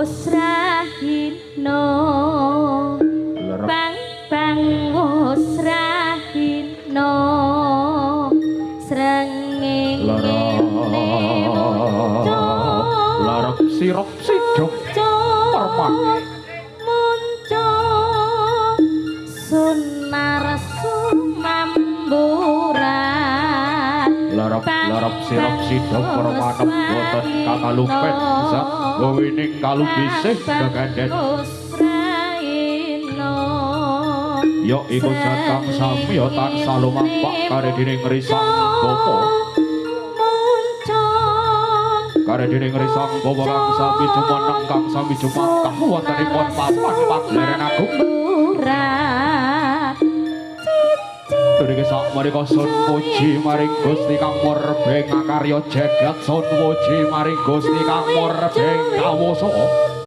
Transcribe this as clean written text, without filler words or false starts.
Usrahino bang bang usrahino srengenge larap sirop sidok permane muncul sunar sumamburan larap sirop sidok permane boten kakalupen zat wining kalubisih gagaden yo iku zat kang sami yo tansah lumampah kare dening risang bapa kare dening risang bapa kang sami jumeneng kang sami jumatkah wontenipun papan pagelaran agung Durike sak menika sun puji maring Gusti Kang Murbeng karya jagat sun puji maring Gusti Kang Murbeng kawusa